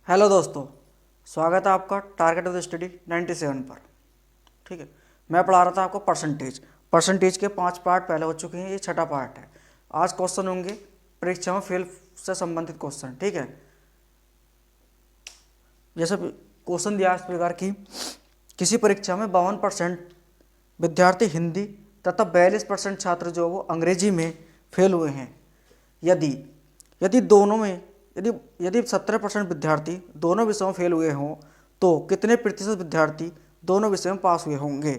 Hello दोस्तों, स्वागत है आपका टारगेट ऑफ द स्टडी 97 पर। ठीक है, मैं पढ़ा रहा था आपको परसेंटेज के 5 पार्ट पहले हो चुके हैं, ये छठा पार्ट है। आज क्वेश्चन होंगे परीक्षा में फेल से संबंधित क्वेश्चन। ठीक है, जैसे क्वेश्चन दिया इस प्रकार की, किसी परीक्षा में 52% विद्यार्थी हिंदी तथा 42% छात्र जो वो अंग्रेजी में फेल हुए हैं। यदि यदि दोनों में यदि यदि 17% विद्यार्थी दोनों विषयों में फेल हुए हों तो कितने प्रतिशत विद्यार्थी दोनों विषयों में पास हुए होंगे।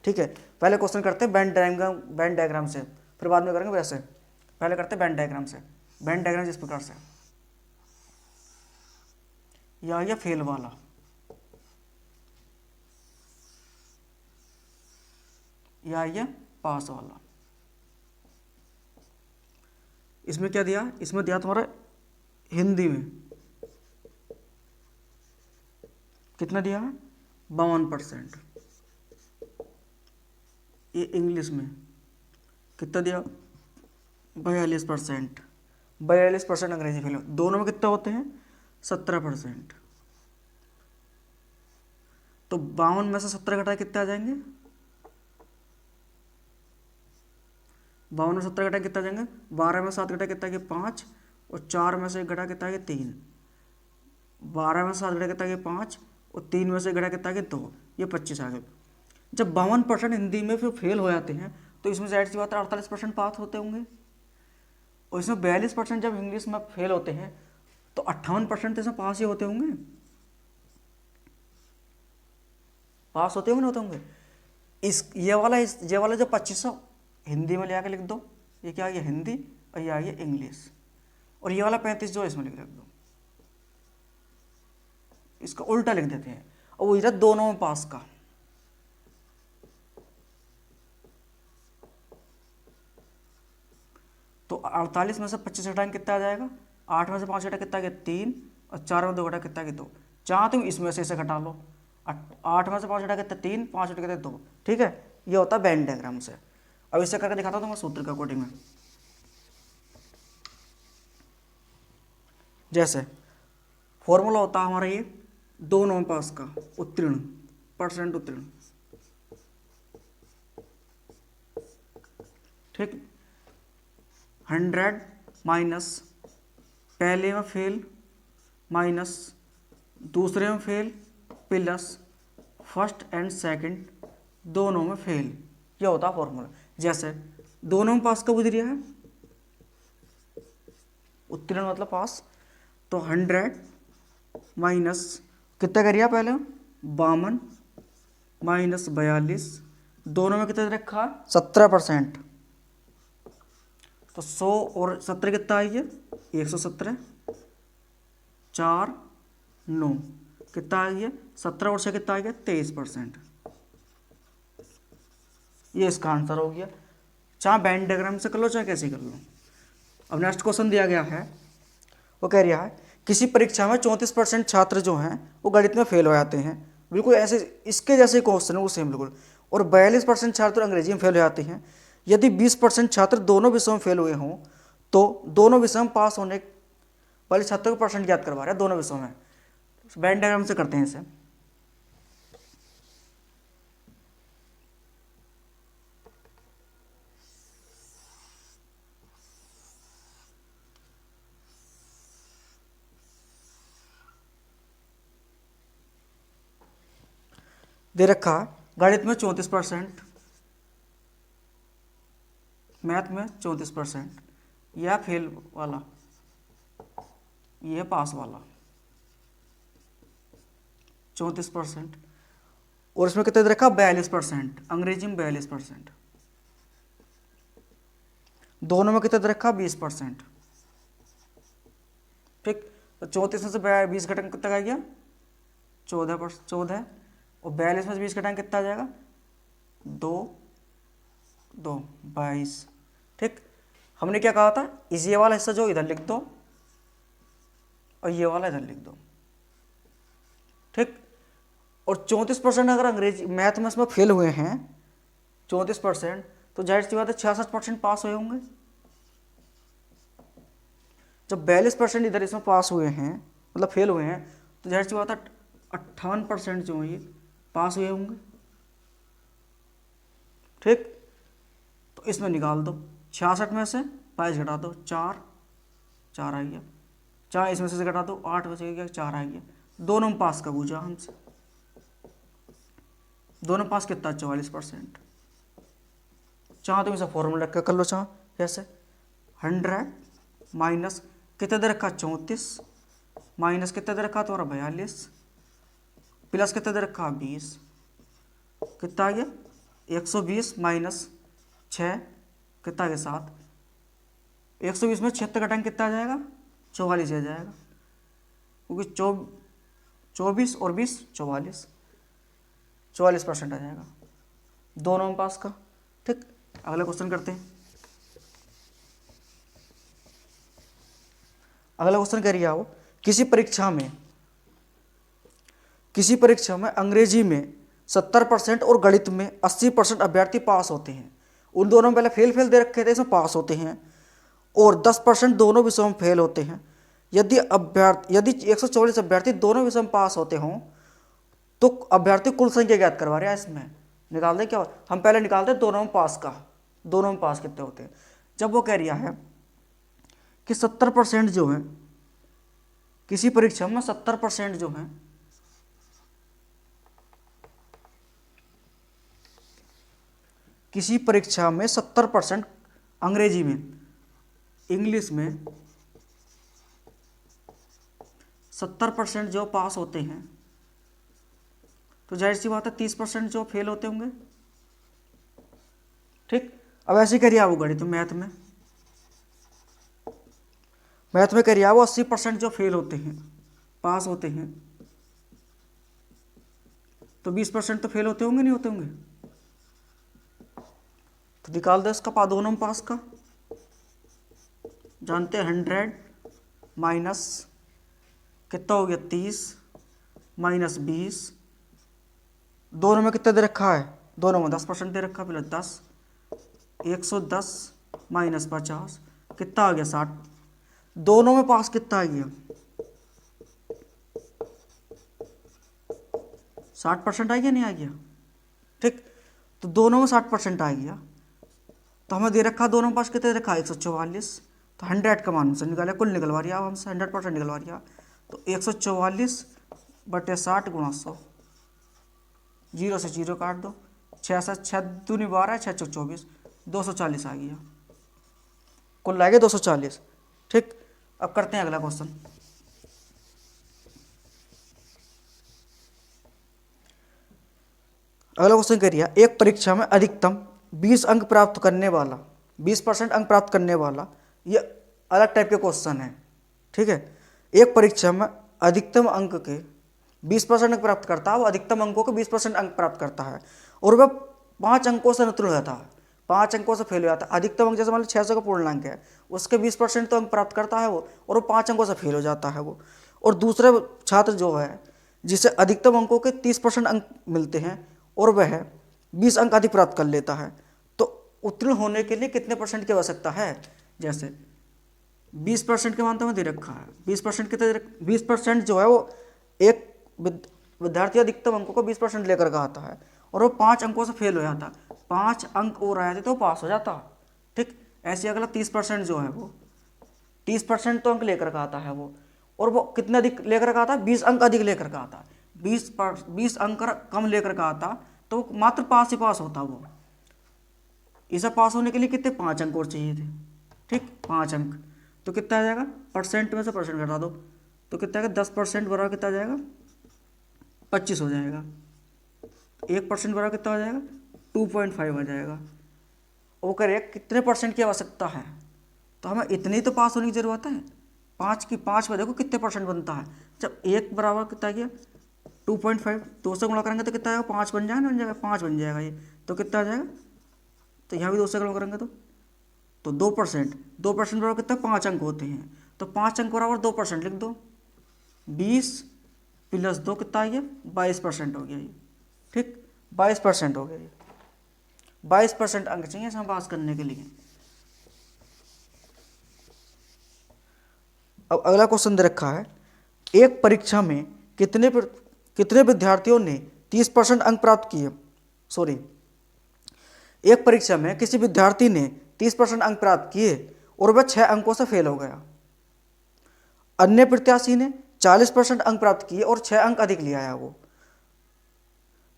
ठीक है, पहले क्वेश्चन करते हैं बैंड डायग्राम से, फिर बाद में करेंगे वैसे। पहले करते हैं बैंड डायग्राम से। बैंड डायग्राम जिस प्रकार से, यह फेल वाला, यह पास वाला। इसमें क्या दिया, इसमें दिया तुम्हारा हिंदी में कितना दिया है, 52%। ये इंग्लिश में कितना दिया, 42%। 42% अंग्रेजी फेल, दोनों में कितना होते हैं, 17%। तो 52 में से 17 घटाए कितने आ जाएंगे, 52 में 17 घटाए कितना आ जाएंगे, 12 में 7 घटाए कितना, 5, और 4 में से 1 घटा कितना, 3। 12 में 7 घटा कितना, 5, और 3 में से 1 घटा कितना, 2। ये 25 आ गए। जब 52% हिंदी में फिर फेल हो जाते हैं तो इसमें जाहिर सी बात है 48% पास होते होंगे, और इसमें 42% जब इंग्लिश में फेल होते हैं तो 58% तो इसमें पास ही होते होंगे। पास होते होंगे, नहीं होते होंगे। ये वाला जो 2500 हिंदी में ले आके लिख दो, ये क्या, ये हिंदी, और ये आई है इंग्लिश। और ये वाला 35 जो इसमें लिख दो, इसका उल्टा लिख देते हैं, और वो इधर दोनों में पास का। तो 48 में से 25 घटाएंगे कितना आ जाएगा, 8 में से 5 घटा कितना, 3, और 4 में 2 घटा कितना, 2। चाहे तुम इसमें से इसे घटा लो, 8 में से 5 घटा कितना, 3, 5 घटा कितना, 2। ठीक है, ये होता है वेन डायग्राम से। अब इसे करके दिखाता हूँ मैं सूत्र के अकॉर्डिंग में। जैसे फॉर्मूला होता है हमारा ये, दोनों में पास का, उत्तीर्ण, परसेंट उत्तीर्ण। ठीक, 100 माइनस पहले में फेल माइनस दूसरे में fail plus first and second दोनों में फेल, ये होता है फॉर्मूला। जैसे दोनों में पास का बुझ रहा है, उत्तीर्ण मतलब पास, तो 100 माइनस कितना करिए पहले, 52 माइनस 42, दोनों में कितना रखा, 17%। तो 100 और 17 कितना आई है, 117, 4, 9 कितना आई है, 17 और 6 कितना आ गया, 23%। ये इसका आंसर हो गया, चाहे बैंड डायग्राम से कर लो चाहे कैसे कर लो। अब नेक्स्ट क्वेश्चन दिया गया है, वो कह रहा है किसी परीक्षा में 34% छात्र जो हैं वो गणित में फेल हो जाते हैं। बिल्कुल ऐसे इसके जैसे क्वेश्चन है वो सेम बिल्कुल। और 42% छात्र अंग्रेजी में फेल हो जाते हैं। यदि 20% छात्र दोनों विषयों में फेल हुए हों तो दोनों विषयों में पास होने वाले छात्रों को परसेंट याद करवा रहे हैं दोनों विषयों में। वेन डायग्राम से करते हैं इसे। दे रखा है गणित में 34%, मैथ में 34%, यह फेल वाला, यह पास वाला 34%। और इसमें कितना दे रखा, 42%, अंग्रेजी में 42%। दोनों में कितना दे रखा, 20%। ठीक, तो 34 में से 20 घटाएंगे कितना आ गया, 14, और 42 में से 20 घटाएंगे कितना आ जाएगा, 2, 22। ठीक, हमने क्या कहा था, इस ये वाला हिस्सा जो इधर लिख दो और ये वाला इधर लिख दो। ठीक, और 34% अगर अंग्रेजी मैथ में इसमें फेल हुए हैं 34%, तो जाहिर सी बात है 66% पास हुए होंगे। जब 42% इधर इसमें पास हुए हैं मतलब फेल हुए हैं, तो जाहिर सी बात है 58% जो है ये पास हुए होंगे। ठीक, तो इसमें निकाल दो 66 में से 22 घटा दो, 4 4 आ गया, 4 इसमें से घटा दो 8 बच गया, 4 आ गया। दोनों में पास का पूछा हमसे, दोनों पास कितना 44%। चाह तुम इसे फॉर्मूला रख कर लो, चाह कैसे 100 माइनस कितने दे रखा 34 माइनस कितने दे रखा तुम्हारा 42 प्लस कितने दे रखा 20, कितना आ गया 120 माइनस 6 कितना आ गया 7। 120 में 76 घटाएंगे कितना आ जाएगा 44 आ जाएगा, क्योंकि 24 और 20 44% आ जाएगा, दोनों में पास का। ठीक, अगला क्वेश्चन करते हैं। अगला क्वेश्चन कह रही है वो, किसी परीक्षा में अंग्रेजी में 70% और गणित में 80% अभ्यर्थी पास होते हैं। उन दोनों में पहले फेल दे रखे थे, इसमें पास होते हैं, और 10% दोनों विषयों में फेल होते हैं। यदि 144 अभ्यर्थी दोनों विषय में पास होते हों तो अभ्यर्थी कुल संख्या ज्ञात करवा रहे हैं। इसमें निकाल दें, क्या हम पहले निकालते हैं दोनों में पास का, दोनों में पास कितने होते हैं। जब वो कह रहा है कि 70% जो है किसी परीक्षा में 70% जो है किसी परीक्षा में 70% अंग्रेजी में, इंग्लिश में 70% जो पास होते हैं, तो जाहिर सी बात है 30% जो फेल होते होंगे। ठीक, अब ऐसे करिए आप गणित मैथ में करिए वो 80% जो फेल होते हैं पास होते हैं, तो 20% तो फेल होते होंगे नहीं होते होंगे, तो निकाल दो इसका दोनों में पास का। जानते हैं 100 माइनस कितना हो गया 30 माइनस 20, दोनों में कितना दे रखा है, दोनों में 10% दे रखा, प्लस 10 110 माइनस 50 कितना आ गया 60, दोनों में पास कितना आ गया 60% आ गया नहीं आ गया। ठीक, तो दोनों में 60% आ गया, तो हमें दे रखा दोनों में पास कितने दे रखा 144, तो 100 का मान हमसे निकाला, कुल निकलवा रही अब हमसे 100% निकलवा रही, तो 144 बटे 60 गुणा 100, 0 से 0 काट दो, 6 से 6 दूनी 12 6 चौक 24, 240 आ गया, कुल आ गया 240। ठीक, अब करते हैं अगला क्वेश्चन। अगला क्वेश्चन करिए, एक परीक्षा में अधिकतम 20 अंक प्राप्त करने वाला 20% अंक प्राप्त करने वाला, ये अलग टाइप के क्वेश्चन है। ठीक है, एक परीक्षा में अधिकतम अंक के 20% अंक प्राप्त करता है, वो अधिकतम अंकों के 20% अंक प्राप्त करता है, और वह 5 अंकों से उत्तीर्ण हो जाता है, 5 अंकों से फेल हो जाता है। अधिकतम अंक जैसे मान लो 600 का पूर्णांक है, उसके 20% तो अंक प्राप्त करता है वो, और वो 5 अंकों से फेल हो जाता है वो। और दूसरे छात्र जो है जिसे अधिकतम अंकों के 30% अंक मिलते हैं और वह 20 अंक अधिक प्राप्त कर लेता है, तो उत्तीर्ण होने के लिए कितने परसेंट की आवश्यकता है। जैसे 20% के मान तो हमें दे रखा है, 20% कितने 20% जो है वो एक विद्यार्थी अधिकतम अंकों को 20% लेकर के आता है, और वो 5 अंकों से फेल हो जाता है, 5 अंक और आए थे तो पास हो जाता। ठीक, ऐसे अगला 30% जो है वो 30% तो अंक लेकर के आता है वो, और वो कितने अधिक लेकर के आता है 20 अंक अधिक लेकर के आता है। 20 अंक कम लेकर के आता तो मात्र पास ही पास होता वो। इसे पास होने के लिए कितने 5 अंक और चाहिए थे। ठीक, 5 अंक तो कितना आ जाएगा, परसेंट में से परसेंट घटा दो तो कितना आएगा 10% बराबर कितना आ जाएगा 25 हो जाएगा, 1% बराबर कितना हो जाएगा 2.5 आ जाएगा। वो कह रहे कितने परसेंट की आवश्यकता है, तो हमें इतनी तो पास होने की ज़रूरत है। 5 की 5 में देखो कितने परसेंट बनता है, जब 1 बराबर कितना आ गया 2.5, 2 से गुणा करेंगे तो कितना आएगा 5 बन जाएगा, 5 बन जाएगा ये, तो कितना आ जाएगा, तो यहाँ भी 2 से गुणा करेंगे तो 2%, 2% बराबर कितना 5 अंक होते हैं, तो 5 अंक बराबर 2% लिख दो, 20 प्लस 2 कितना आ गया 22% हो गया ये। ठीक, 22% हो गया ये, 22% अंक चाहिए इसे पास करने के लिए। अब अगला क्वेश्चन दे रखा है, एक परीक्षा में कितने विद्यार्थियों ने 30% अंक प्राप्त किए? सॉरी, एक परीक्षा में किसी विद्यार्थी ने 30% अंक प्राप्त किए और वह 6 अंकों से फेल हो गया। अन्य प्रत्याशी ने 40% अंक प्राप्त किए और 6 अंक अधिक ले आया वो।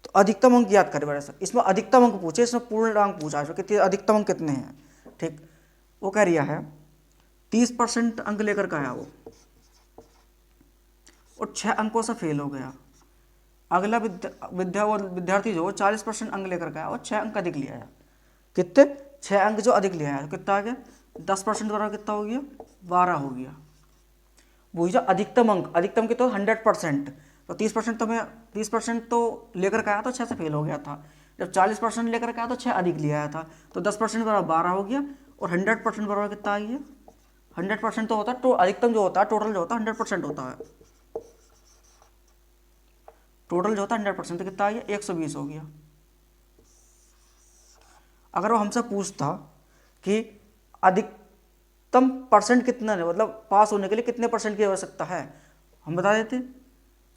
तो अधिकतम अंक याद करें बड़े सर, इसमें अधिकतम अंक पूछे, इसमें पूर्ण अंक पूछा, इसमें कितने अधिकतम अंक कितने हैं। ठीक, वो कह रिया है 30% अंक लेकर के आया वो और 6 अंकों से फेल हो गया। अगला विद्यार्थी जो 40% अंक लेकर के आया और 6 अंक अधिक ले आया। कितने? 6 अंक जो अधिक ले आया तो कितना आ गया? 10% बराबर कितना हो गया? 12 हो गया। वही जो अधिकतम अंक, अधिकतम कितना? 100%। तो 30% तो लेकर के आया तो 6 से फेल हो गया था। जब 40% लेकर के आया तो 6 अधिक ले आया था, तो 10% बराबर 12 हो गया और 100% बराबर कितना आ गया? 100% तो होता है, तो अधिकतम जो होता है, टोटल जो होता है 100% होता है। टोटल जो होता है 100%, तो कितना आ गया? 120 हो गया। अगर वो हमसे पूछता कि अधिकतम परसेंट कितना है, मतलब पास होने के लिए कितने परसेंट की आवश्यकता है, हम बता देते।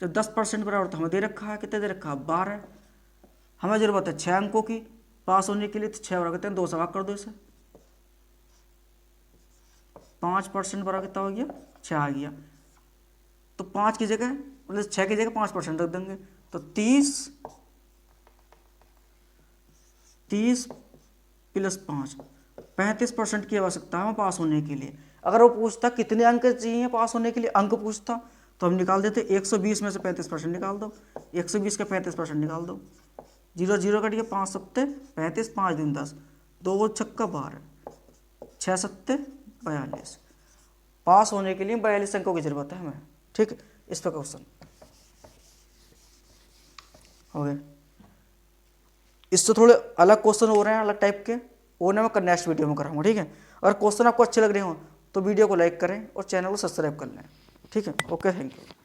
जब 10% बराबर तो हमें दे रखा है, कितने दे रखा है? 12। हमें जरूरत है 6 अंकों की पास होने के लिए, तो 6 बराबर कितने? 2 से भाग कर दो इसे। 5% बराबर कितना हो गया? 6 आ गया। तो 5 की जगह, मतलब 6 की जगह 5% रख देंगे, तो 30 प्लस 5, 35% की आवश्यकता है पास होने के लिए। अगर वो पूछता कितने अंक चाहिए पास होने के लिए, अंक पूछता, तो हम निकाल देते 120 में से 35% निकाल दो, 120 का 35% निकाल दो। 0 0 कट गया, 5 सत्ते 35, 5 दूनी 10, 2 छक्का 12, 6 सत्ते 42। पास होने के लिए 42 अंकों की जरूरत है हमें। ठीक, इस पर क्वेश्चन हो गए। इससे थोड़े अलग क्वेश्चन हो रहे हैं, अलग टाइप के, वो ना मैं नेक्स्ट वीडियो में कराऊंगा। ठीक है, अगर क्वेश्चन आपको अच्छे लग रहे हो तो वीडियो को लाइक करें और चैनल को सब्सक्राइब कर लें। ठीक है, ओके, थैंक यू।